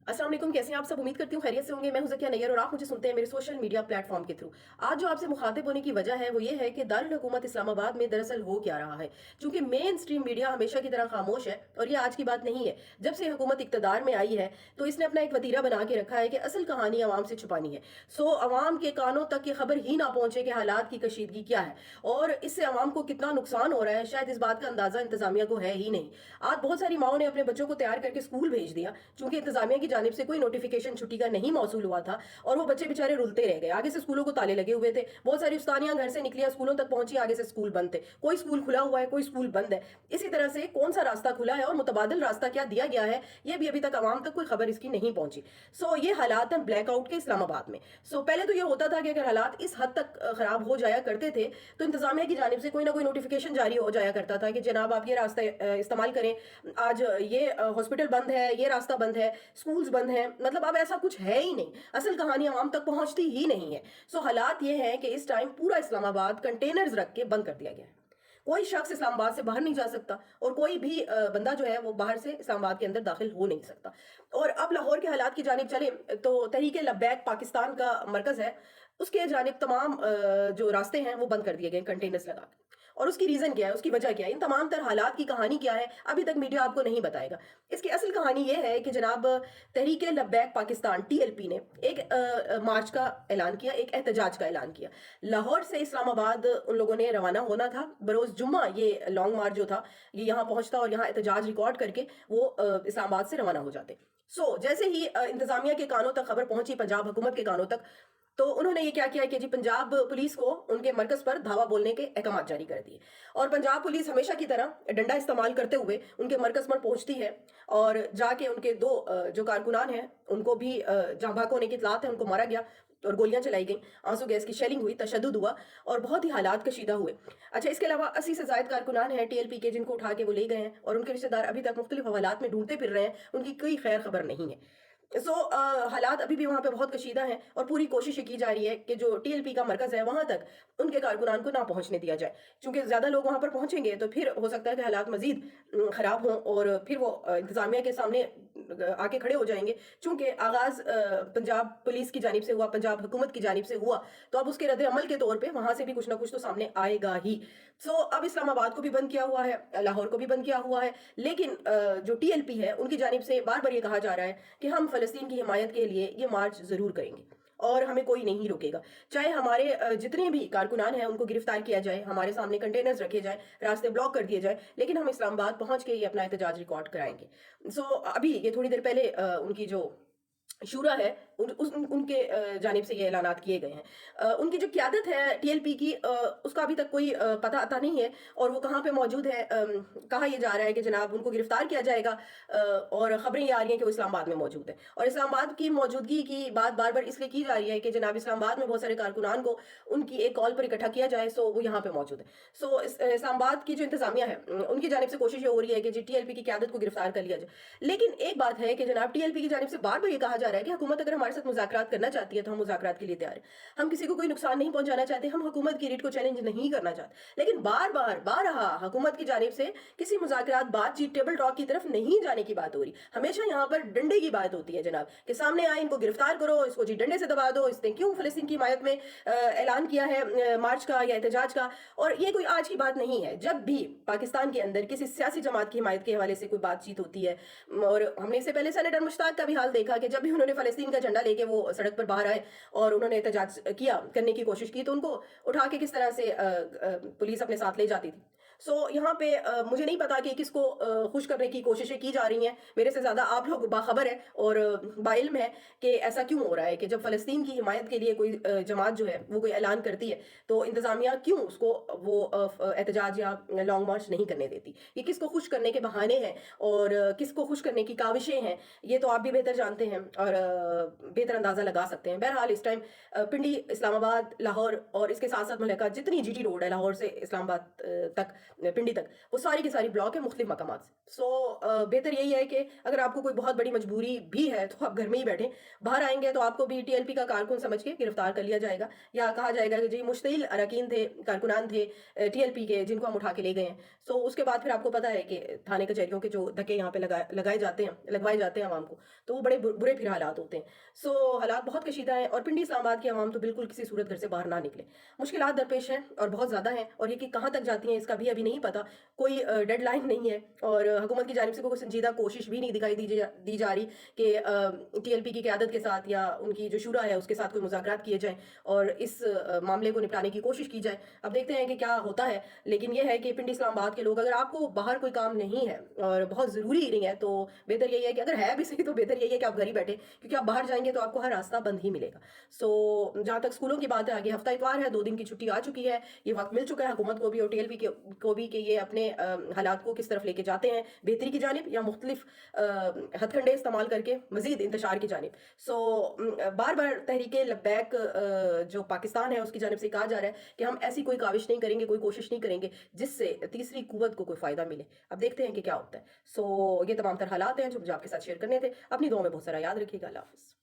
अस्सलाम वालेकुम, कैसे हैं आप सब? उम्मीद करती हूँ खैरियत से होंगे। मैं हूं ज़किया नैयर और आप मुझे सुनते हैं मेरे सोशल मीडिया प्लेटफॉर्म के थ्रू। आज जो आपसे मुखातिब होने की वजह है वो ये है कि दारुल हुकूमत इस्लामाबाद में दरअसल हो क्या रहा है। चूंकि मेन स्ट्रीम मीडिया हमेशा की तरह खामोश है और ये आज की बात नहीं है। जब से हुकूमत इक्तदार में आई है तो इसने अपना एक वतीरा बना के रखा है कि असल कहानी आवाम से छुपानी है। सो आवाम के कानों तक ये खबर ही ना पहुंचे कि हालात की कशीदगी क्या है और इससे आवाम को कितना नुकसान हो रहा है, शायद इस बात का अंदाजा इंतजामिया को है ही नहीं। आज बहुत सारी माओ ने अपने बच्चों को तैयार करके स्कूल भेज दिया, चूंकि इंतजामिया की जानिब से कोई नोटिफिकेशन छुट्टी का नहीं मौसूल हुआ था और वो बच्चे बेचारे रुलते रह गए। आगे से स्कूलों को ताले लगे हुए थे, बहुत सारी उस्तानियां घर से निकलियां, स्कूलों तक पहुंची, आगे से स्कूल बंद थे। कोई स्कूल खुला हुआ है, कोई स्कूल बंद है। इसी तरह से कौन सा रास्ता खुला है और मुतबादिल रास्ता क्या दिया गया है, ये भी अभी तक आवाम तक कोई खबर इसकी नहीं पहुंची। सो ये हालात हैं ब्लैकआउट के इस्लामाबाद में। सो पहले तो ये होता था कि अगर हालात इस हद तक खराब हो जाया करते थे तो इंतजामिया की जानिब से कोई ना कोई नोटिफिकेशन जारी हो जाया करता था कि जनाब आप ये रास्ता इस्तेमाल करें, आज ये हॉस्पिटल बंद है, ये रास्ता बंद है, स्कूल्स बंद हैं। मतलब अब ऐसा कुछ है ही नहीं, असल कहानी आवाम तक पहुंचती ही नहीं है। सो हालात ये हैं कि इस टाइम पूरा इस्लामाबाद कंटेनर्स रख के बंद कर दिया गया है। कोई शख्स इस्लामाबाद से बाहर नहीं जा सकता और कोई भी बंदा जो है वो बाहर से इस्लामाबाद के अंदर दाखिल हो नहीं सकता। और अब लाहौर के हालात की जानिब चले तो तहरीक लब्बैक पाकिस्तान का मरकज है, उसके जानिब तमाम जो रास्ते हैं वो बंद कर दिए गए कंटेनर्स लगा के। और उसकी रीजन क्या है, उसकी वजह क्या है, इन तमाम तर हालात की कहानी क्या है, अभी तक मीडिया आपको नहीं बताएगा। इसकी असल कहानी ये है कि जनाब तहरीक लब्बैक पाकिस्तान टीएलपी ने एक मार्च का ऐलान किया, एक एहतजाज का ऐलान किया। लाहौर से इस्लामाबाद उन लोगों ने रवाना होना था बरोज जुम्मा। ये लॉन्ग मार्च जो था ये यहाँ पहुंचता और यहाँ एहतजाज रिकॉर्ड करके वो इस्लामाबाद से रवाना हो जाते। जैसे ही इंतजामिया के कानों तक खबर पहुंची, पंजाब हुकूमत के कानों तक, तो उन्होंने ये क्या किया कि जी पंजाब पुलिस को उनके मरकज पर धावा बोलने के अहकाम जारी कर दिए। और पंजाब पुलिस हमेशा की तरह डंडा इस्तेमाल करते हुए उनके मरकज पर पहुंचती है और जाके उनके दो जो कारकुनान हैं उनको भी जहाँ भाग होने की इतलात है, उनको मारा गया और गोलियां चलाई गई, आंसू गैस की शेलिंग हुई, तशद्दुद हुआ और बहुत ही हालात कशीदा हुए। अच्छा, इसके अलावा 80 से ज्यादा कारकुनान हैं टीएलपी के जिनको उठा के वो ले गए हैं और उनके रिश्तेदार अभी तक मुख्तलिफ हवालात में ढूंढते फिर रहे हैं, उनकी कोई खैर खबर नहीं है। हालात अभी भी वहाँ पे बहुत कशीदा हैं और पूरी कोशिश ये की जा रही है कि जो टीएलपी का मरकज़ है वहाँ तक उनके कारकुनान को ना पहुँचने दिया जाए। चूँकि ज़्यादा लोग वहाँ पर पहुँचेंगे तो फिर हो सकता है कि हालात मज़ीद ख़राब हों और फिर वो इंतज़ामिया के सामने आके खड़े हो जाएँगे। चूँकि आगाज़ पंजाब पुलिस की जानिब से हुआ, पंजाब हुकूमत की जानिब से हुआ, तो अब उसके रद्द-ए-अमल के तौर पे वहाँ से भी कुछ ना कुछ तो सामने आएगा ही। अब इस्लामाबाद को भी बंद किया हुआ है, लाहौर को भी बंद किया हुआ है, लेकिन जो टीएलपी है उनकी जानिब से बार-बार ये कहा जा रहा है कि हम फ़लस्तीन की हिमायत के लिए ये मार्च ज़रूर करेंगे और हमें कोई नहीं रोकेगा। चाहे हमारे जितने भी कारकुनान हैं उनको गिरफ्तार किया जाए, हमारे सामने कंटेनर्स रखे जाएँ, रास्ते ब्लॉक कर दिए जाएँ, लेकिन हम इस्लामाबाद पहुँच के ये अपना एहतजाज रिकॉर्ड कराएँगे। अभी ये थोड़ी देर पहले उनकी जो शूरा है उनके जानिब से ये ऐलानात किए गए हैं। उनकी जो क़यादत है टीएलपी की, उसका अभी तक कोई पता अता नहीं है और वो कहाँ पे मौजूद है। कहा यह जा रहा है कि जनाब उनको गिरफ्तार किया जाएगा और खबरें ये आ रही हैं कि वो इस्लामाबाद में मौजूद है और इस्लामाबाद की मौजूदगी की बात बार बार इसलिए की जा रही है कि जनाब इस्लामाबाद में बहुत सारे कारकुनान को उनकी एक कॉल पर इकट्ठा किया जाए, वो यहाँ पे मौजूद है। इस्लामाबाद की जो इंतजामिया है उनकी जानिब से कोशिश ये हो रही है कि जी टीएलपी की क़यादत को गिरफ्तार कर लिया जाए। लेकिन एक बात है कि जनाब टीएलपी की जानिब से बार बार ये कहा जा रहा है कि हुकूमत अगर हमारे साथ मुज़ाकरात करना चाहती है तो हम मुज़ाकरात के लिए तैयार हैं। हम किसी को कोई नुकसान नहीं पहुंचाना चाहते, हम हुकूमत की रीट को चैलेंज नहीं करना चाहते। लेकिन बार बार बारहा हुकूमत की जानिब से किसी मुज़ाकरात, बातचीत, टेबल टॉक की तरफ नहीं जाने की बात हो रही। हमेशा यहाँ पर डंडे की बात होती है जनाब, कि सामने आए, इनको गिरफ्तार करो, इसको जी डंडे से दबा दो, इसने क्यों फ़लस्तीन की हिमायत में ऐलान किया है मार्च का या एहतजाज का। और ये कोई आज की बात नहीं है, जब भी पाकिस्तान के अंदर किसी सियासी जमात की हिमायत के हवाले से कोई बातचीत होती है, और हमने इससे पहले सेनेटर मुश्ताक का भी हाल देखा कि जब भी उन्होंने फ़लस्तीन का झंडा लेके वो सड़क पर बाहर आए और उन्होंने एहतजाज किया, करने की कोशिश की, तो उनको उठा के किस तरह से पुलिस अपने साथ ले जाती थी। यहाँ पे मुझे नहीं पता कि किसको खुश करने की कोशिशें की जा रही हैं। मेरे से ज़्यादा आप लोग बाखबर है और बाइल्म है कि ऐसा क्यों हो रहा है कि जब फ़लस्तीन की हिमायत के लिए कोई जमात जो है वो कोई ऐलान करती है तो इंतज़ामिया क्यों उसको वो एहतजाज या लॉन्ग मार्च नहीं करने देती। ये किसको खुश करने के बहाने हैं और किसको खुश करने की काविशें हैं, ये तो आप भी बेहतर जानते हैं और बेहतर अंदाज़ा लगा सकते हैं। बहरहाल इस टाइम पिंडी, इस्लामाबाद, लाहौर और इसके साथ साथ मुल्का जितनी जीटी रोड है लाहौर से इस्लामाबाद तक, पिंडी तक, वो सारी की सारी ब्लॉक है मुख्तलिफ मकामात से। सो बेहतर यही है कि अगर आपको कोई बहुत बड़ी मजबूरी भी है तो आप घर में ही बैठें। बाहर आएंगे तो आपको भी टीएलपी का कारकुन समझ के गिरफ्तार कर लिया जाएगा, या कहा जाएगा कि जी मुश्तिल अरकान थे, कारकुनान थे टीएलपी के, जिनको हम उठा के ले गए हैं। सो उसके बाद फिर आपको पता है कि थाने कचहरियों के जो धक्के यहाँ पे लगवाए जाते हैं आवाम को, तो वो बड़े बुरे फिर हालात होते हैं। सो हालात बहुत कशीदा हैं, और पिंडी इस्लामाबाद की आवाम तो बिल्कुल किसी सूरत घर से बाहर ना निकले। मुश्किलात दरपेश हैं और बहुत ज़्यादा हैं, और ये कि कहाँ तक जाती हैं इसका भी अभी नहीं पता। कोई डेडलाइन नहीं है, और हुकूमत की जानिब से कोई संजीदा कोशिश भी नहीं दिखाई दी जा रही कि टीएलपी की क़यादत के साथ या उनकी जो शुरा है उसके साथ कोई मुज़ाकरात किए जाएँ और इस मामले को निपटाने की कोशिश की जाए। अब देखते हैं कि क्या होता है। लेकिन ये है कि पिंडी इस्लामाबाद के लोग, अगर आपको बाहर कोई काम नहीं है और बहुत ज़रूरी नहीं है, तो बेहतर यही है कि अगर है भी सही तो बेहतर यही है कि आप घर ही बैठे, क्योंकि आप बाहर जाएंगे तो आपको हर रास्ता बंद ही मिलेगा। सो जहाँ तक स्कूलों की बात है, आगे हफ्ता इतवार है, 2 दिन की छुट्टी आ चुकी है, ये वक्त मिल चुका है हुकूमत को भी और टीएलपी को भी कि ये अपने हालात को किस तरफ लेके जाते हैं, बेहतरी की जानिब या मुख्तलिफ हथकंडे इस्तेमाल करके मजीद इंतशार की जानिब। सो बार बार तहरीक लब्बैक जो पाकिस्तान है उसकी जानिब से कहा जा रहा है कि हम ऐसी कोई काविश नहीं करेंगे, कोई कोशिश नहीं करेंगे जिससे तीसरी कुव्वत को कोई फ़ायदा मिले। अब देखते हैं कि क्या होता है। सो ये तमाम तर हालात हैं जो मुझे आपके साथ शेयर करने थे। अपनी दुआ में बहुत सारा याद रखिएगा। अल्लाह हाफ़िज़।